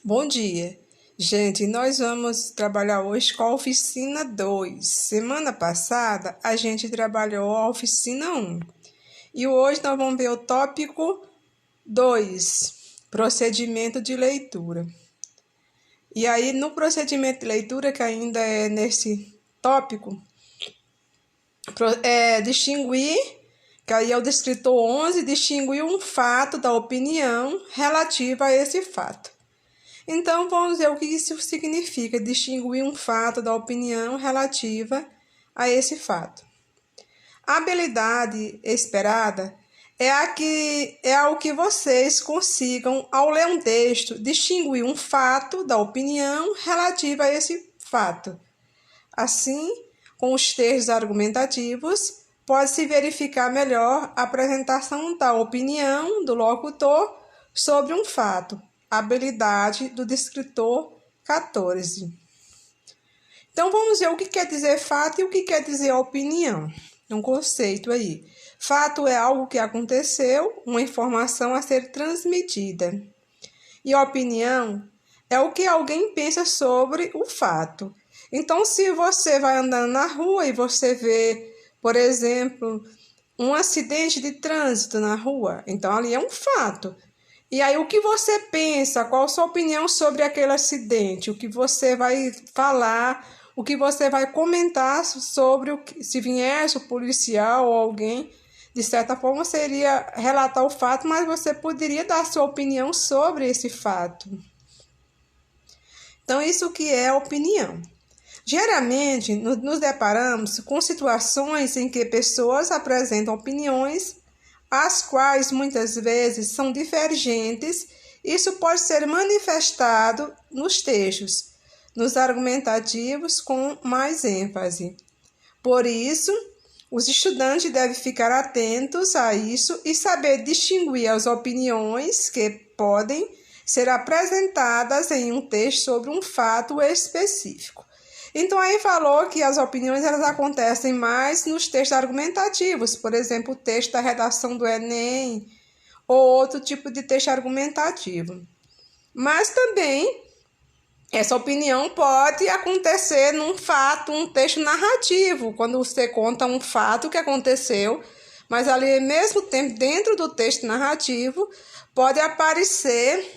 Bom dia. Gente, nós vamos trabalhar hoje com a oficina 2. Semana passada, a gente trabalhou a oficina 1. E hoje nós vamos ver o tópico 2, procedimento de leitura. E aí, no procedimento de leitura, que ainda é nesse tópico, distinguir, que aí é o descritor 11, distinguir um fato da opinião relativa a esse fato. Então, vamos ver o que isso significa, distinguir um fato da opinião relativa a esse fato. A habilidade esperada é ao que vocês consigam, ao ler um texto, distinguir um fato da opinião relativa a esse fato. Assim, com os textos argumentativos, pode-se verificar melhor a apresentação da opinião do locutor sobre um fato. Habilidade do descritor 14. Então, vamos ver o que quer dizer fato e o que quer dizer opinião. É um conceito aí. Fato é algo que aconteceu, uma informação a ser transmitida. E opinião é o que alguém pensa sobre o fato. Então, se você vai andando na rua e você vê, por exemplo, um acidente de trânsito na rua, então ali é um fato. E aí, o que você pensa? Qual a sua opinião sobre aquele acidente? O que você vai falar? O que você vai comentar sobre se viesse o policial ou alguém? De certa forma, seria relatar o fato, mas você poderia dar sua opinião sobre esse fato. Então, isso que é opinião. Geralmente, nos deparamos com situações em que pessoas apresentam opiniões as quais muitas vezes são divergentes. Isso pode ser manifestado nos textos, nos argumentativos com mais ênfase. Por isso, os estudantes devem ficar atentos a isso e saber distinguir as opiniões que podem ser apresentadas em um texto sobre um fato específico. Então, aí falou que as opiniões elas acontecem mais nos textos argumentativos, por exemplo, o texto da redação do Enem ou outro tipo de texto argumentativo. Mas também essa opinião pode acontecer num fato, um texto narrativo, quando você conta um fato que aconteceu, mas ali, ao mesmo tempo, dentro do texto narrativo, pode aparecer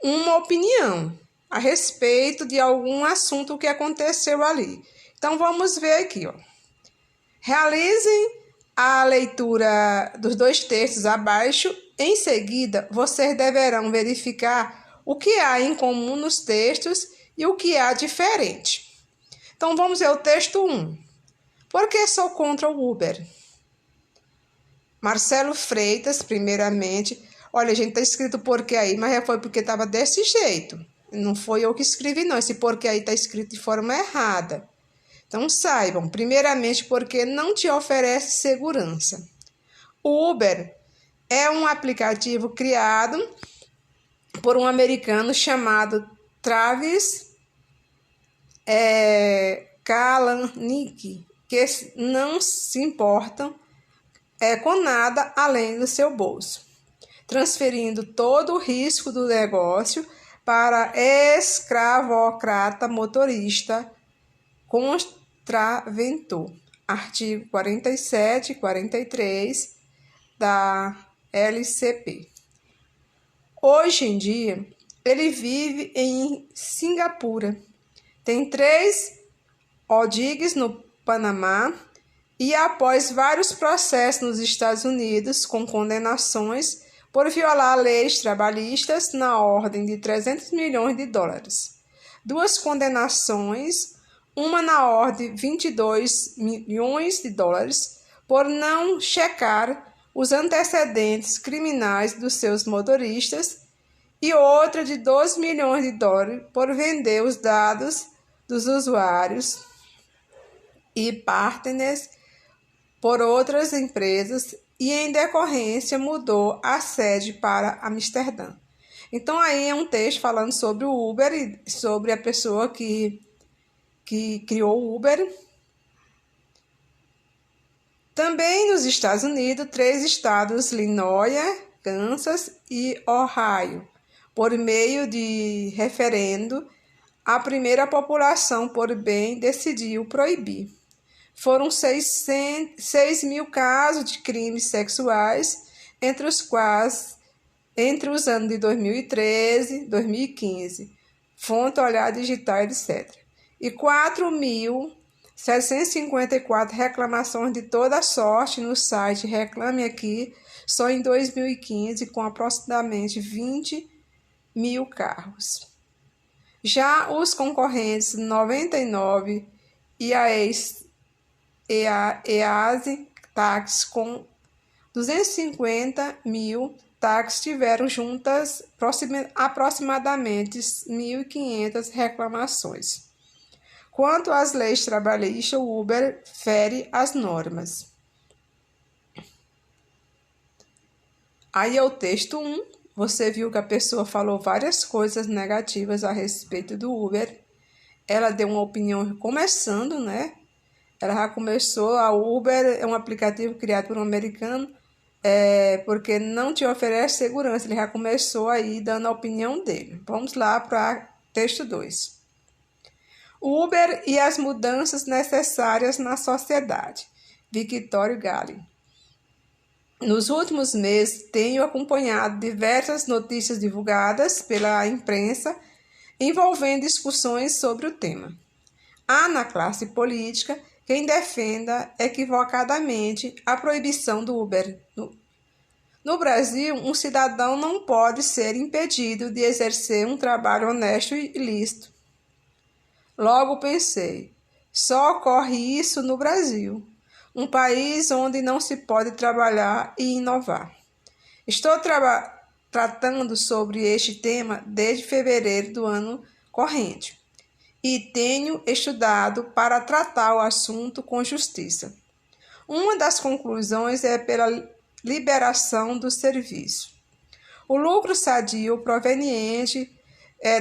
uma opinião a respeito de algum assunto que aconteceu ali. Então, vamos ver aqui, ó. Realizem a leitura dos dois textos abaixo. Em seguida, vocês deverão verificar o que há em comum nos textos e o que há diferente. Então, vamos ver o texto 1. Por que sou contra o Uber? Marcelo Freitas, primeiramente. Olha, gente, tá escrito porquê aí, mas foi porque estava desse jeito. Não foi eu que escrevi, não. Esse porquê aí está escrito de forma errada. Então, saibam, primeiramente, porque não te oferece segurança. O Uber é um aplicativo criado por um americano chamado Travis Kalanick, que não se importam com nada além do seu bolso, transferindo todo o risco do negócio para escravocrata motorista contraventor. Artigo 47 e 43 da LCP. Hoje em dia, ele vive em Singapura. Tem 3 ODIGs no Panamá e após vários processos nos Estados Unidos com condenações por violar leis trabalhistas na ordem de 300 milhões de dólares. 2 condenações, uma na ordem de 22 milhões de dólares por não checar os antecedentes criminais dos seus motoristas e outra de 2 milhões de dólares por vender os dados dos usuários e partners por outras empresas e, em decorrência, mudou a sede para Amsterdã. Então, aí é um texto falando sobre o Uber e sobre a pessoa que criou o Uber. Também nos Estados Unidos, 3 estados, Illinois, Kansas e Ohio, por meio de referendo, a primeira população por bem decidiu proibir. Foram 6 mil casos de crimes sexuais, entre os anos de 2013 e 2015, fonte Olhar Digital, etc. E 4.754 reclamações de toda sorte no site Reclame Aqui, só em 2015, com aproximadamente 20 mil carros. Já os concorrentes 99 e a EASE táxis com 250 mil táxis tiveram juntas aproximadamente 1.500 reclamações. Quanto às leis trabalhistas, o Uber fere as normas. Aí é o texto 1. Você viu que a pessoa falou várias coisas negativas a respeito do Uber. Ela deu uma opinião começando, né? Ela já começou, a Uber é um aplicativo criado por um americano, porque não te oferece segurança. Ele já começou aí dando a opinião dele. Vamos lá para texto 2. O Uber e as mudanças necessárias na sociedade. Victório Galli. Nos últimos meses, tenho acompanhado diversas notícias divulgadas pela imprensa envolvendo discussões sobre o tema. Há na classe política quem defenda equivocadamente a proibição do Uber. No Brasil, um cidadão não pode ser impedido de exercer um trabalho honesto e lícito. Logo pensei, só ocorre isso no Brasil, um país onde não se pode trabalhar e inovar. Estou tratando sobre este tema desde fevereiro do ano corrente e tenho estudado para tratar o assunto com justiça. Uma das conclusões é pela liberação do serviço. O lucro sadio proveniente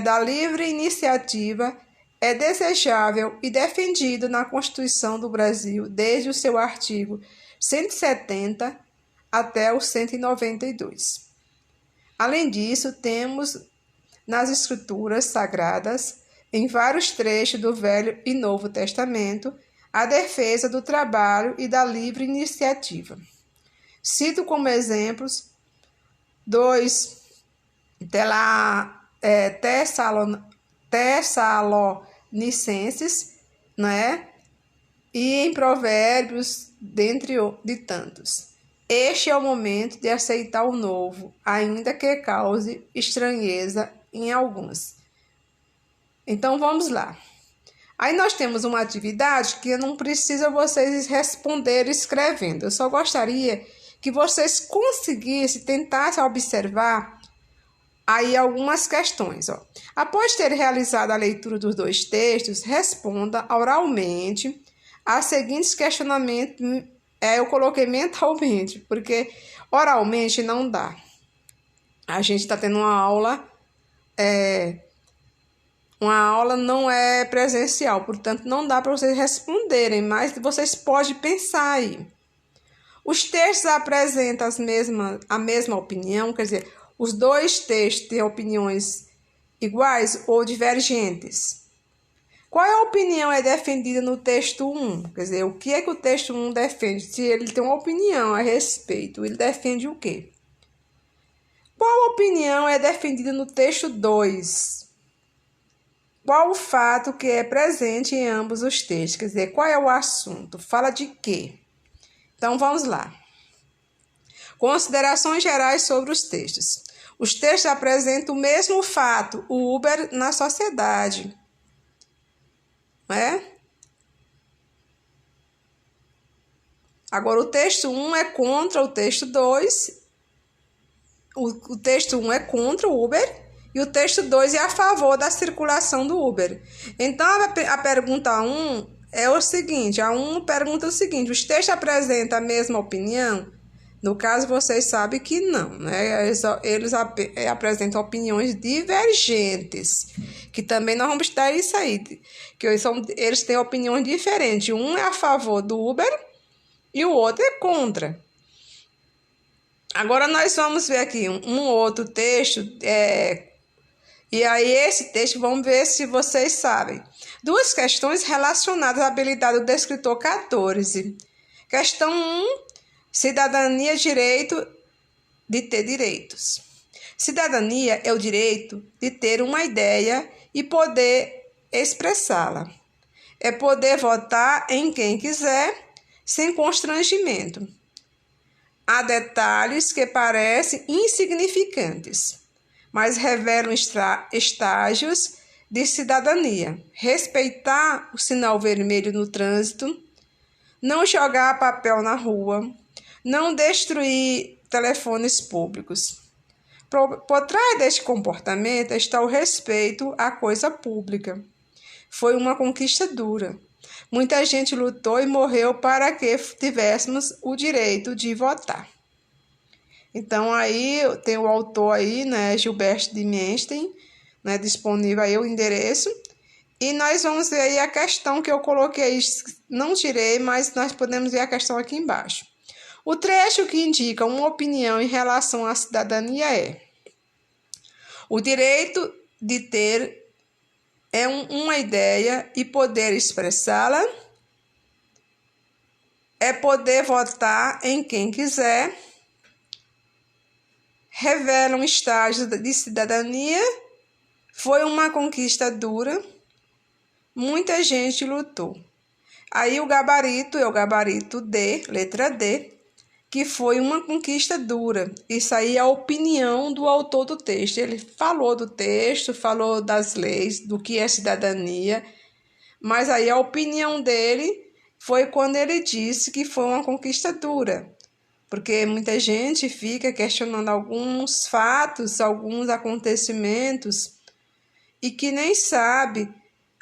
da livre iniciativa é desejável e defendido na Constituição do Brasil desde o seu artigo 170 até o 192. Além disso, temos nas Escrituras Sagradas, em vários trechos do Velho e Novo Testamento, a defesa do trabalho e da livre iniciativa. Cito como exemplos 2 Tessalonicenses, né? E em Provérbios, dentre de tantos. Este é o momento de aceitar o novo, ainda que cause estranheza em alguns. Então, vamos lá. Aí nós temos uma atividade que não precisa vocês responder escrevendo. Eu só gostaria que vocês conseguissem tentar observar aí algumas questões. Após ter realizado a leitura dos 2 textos, responda oralmente a seguintes questionamentos. Eu coloquei mentalmente, porque oralmente não dá. A gente está tendo uma aula, não é presencial, portanto não dá para vocês responderem, mas vocês podem pensar aí. Os textos apresentam a mesma opinião, quer dizer, os 2 textos têm opiniões iguais ou divergentes. Qual é a opinião defendida no texto 1? Quer dizer, o que é que o texto 1 defende? Se ele tem uma opinião a respeito, ele defende o quê? Qual opinião é defendida no texto 2? Qual o fato que é presente em ambos os textos? Quer dizer, qual é o assunto? Fala de quê? Então, vamos lá. Considerações gerais sobre os textos. Os textos apresentam o mesmo fato, o Uber na sociedade. Agora, o texto 1 é contra o texto 2. O texto 1 é contra o Uber e o texto 2 é a favor da circulação do Uber. Então, a pergunta 1 é o seguinte, a 1 pergunta o seguinte, os textos apresentam a mesma opinião? No caso, vocês sabem que não, né? Eles apresentam opiniões divergentes, que também nós vamos estar isso aí, que eles têm opiniões diferentes. Um é a favor do Uber e o outro é contra. Agora, nós vamos ver aqui um outro texto E aí, esse texto, vamos ver se vocês sabem. Duas questões relacionadas à habilidade do escritor 14. Questão 1, cidadania, direito de ter direitos. Cidadania é o direito de ter uma ideia e poder expressá-la. É poder votar em quem quiser, sem constrangimento. Há detalhes que parecem insignificantes, mas revelam estágios de cidadania. Respeitar o sinal vermelho no trânsito, não jogar papel na rua, não destruir telefones públicos. Por trás deste comportamento está o respeito à coisa pública. Foi uma conquista dura. Muita gente lutou e morreu para que tivéssemos o direito de votar. Então, aí tem o autor aí, né, Gilberto de Menstein, né, disponível aí o endereço. E nós vamos ver aí a questão que eu coloquei, não tirei, mas nós podemos ver a questão aqui embaixo. O trecho que indica uma opinião em relação à cidadania é: o direito de ter uma ideia e poder expressá-la, é poder votar em quem quiser, revela um estágio de cidadania, foi uma conquista dura, muita gente lutou. Aí o gabarito é o gabarito D, letra D, que foi uma conquista dura. Isso aí é a opinião do autor do texto. Ele falou do texto, falou das leis, do que é cidadania, mas aí a opinião dele foi quando ele disse que foi uma conquista dura, porque muita gente fica questionando alguns fatos, alguns acontecimentos, e que nem sabe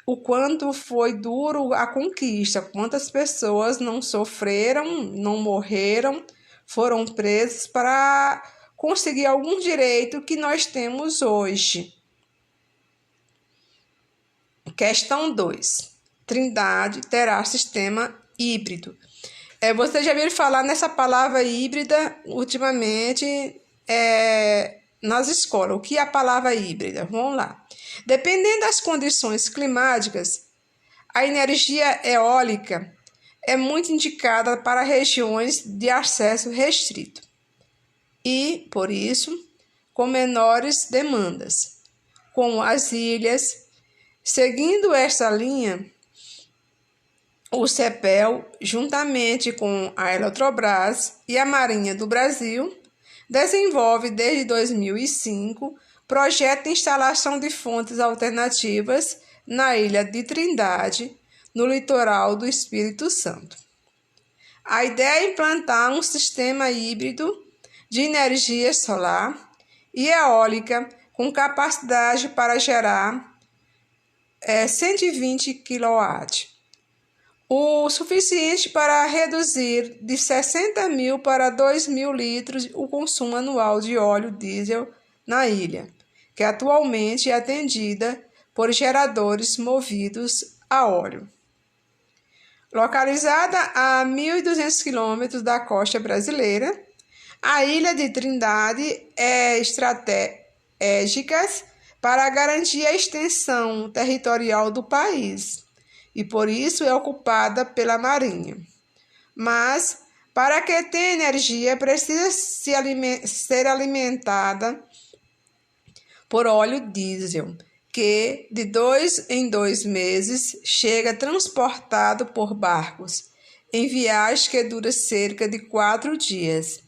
o quanto foi duro a conquista, quantas pessoas não sofreram, não morreram, foram presas para conseguir algum direito que nós temos hoje. Questão 2. Trindade terá sistema híbrido. Você já viu falar nessa palavra híbrida ultimamente nas escolas. O que é a palavra híbrida? Vamos lá. Dependendo das condições climáticas, a energia eólica é muito indicada para regiões de acesso restrito e, por isso, com menores demandas, como as ilhas. Seguindo essa linha, o CEPEL, juntamente com a Eletrobras e a Marinha do Brasil, desenvolve desde 2005 projeto de instalação de fontes alternativas na ilha de Trindade, no litoral do Espírito Santo. A ideia é implantar um sistema híbrido de energia solar e eólica com capacidade para gerar 120 kW, o suficiente para reduzir de 60 mil para 2 mil litros o consumo anual de óleo diesel na ilha, que atualmente é atendida por geradores movidos a óleo. Localizada a 1.200 quilômetros da costa brasileira, a ilha de Trindade é estratégica para garantir a extensão territorial do país e, por isso, é ocupada pela Marinha. Mas, para que tenha energia, precisa ser alimentada por óleo diesel, que de 2 em 2 meses chega transportado por barcos, em viagem que dura cerca de 4 dias.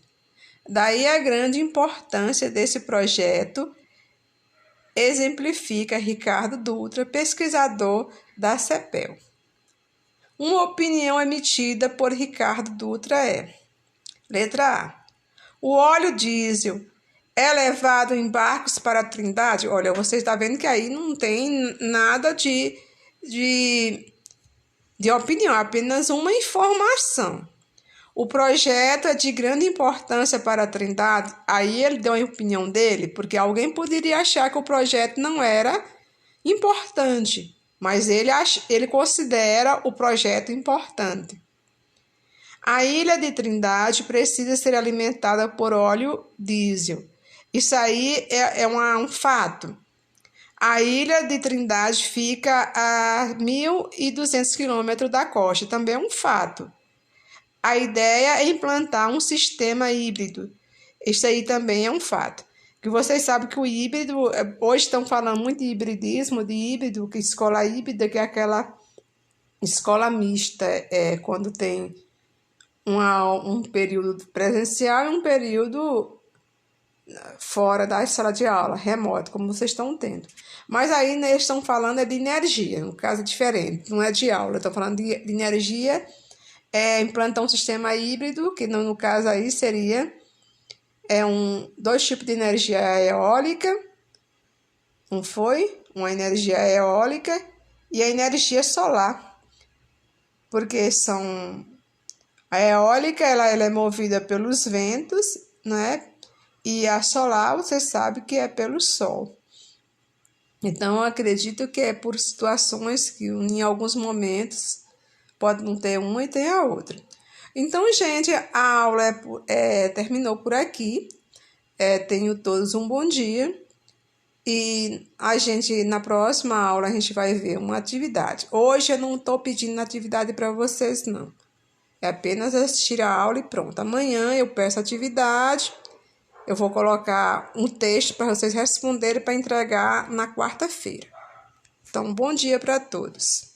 Daí a grande importância desse projeto, exemplifica Ricardo Dutra, pesquisador da CEPEL. Uma opinião emitida por Ricardo Dutra é: letra A. O óleo diesel é levado em barcos para Trindade? Olha, você está vendo que aí não tem nada de opinião, apenas uma informação. O projeto é de grande importância para a Trindade. Aí ele deu a opinião dele, porque alguém poderia achar que o projeto não era importante, mas ele considera o projeto importante. A ilha de Trindade precisa ser alimentada por óleo diesel. Isso aí é um fato. A ilha de Trindade fica a 1.200 quilômetros da costa, também é um fato. A ideia é implantar um sistema híbrido. Isso aí também é um fato. Que vocês sabem que o híbrido, hoje estão falando muito de hibridismo, de híbrido, que escola híbrida, que é aquela escola mista, quando tem um período presencial e um período fora da sala de aula, remoto, como vocês estão tendo. Mas aí eles estão falando de energia, no caso é diferente, não é de aula, estão falando de energia, implantar um sistema híbrido, que no caso aí seria dois tipos de energia eólica, uma energia eólica e a energia solar, porque a eólica ela é movida pelos ventos, né? E a solar, você sabe que é pelo sol. Então, eu acredito que é por situações que, em alguns momentos, pode não ter uma e tem a outra. Então, gente, a aula terminou por aqui. Tenho todos um bom dia. E na próxima aula, a gente vai ver uma atividade. Hoje, eu não estou pedindo atividade para vocês, não. É apenas assistir a aula e pronto. Amanhã eu peço atividade. Eu vou colocar um texto para vocês responderem para entregar na quarta-feira. Então, bom dia para todos.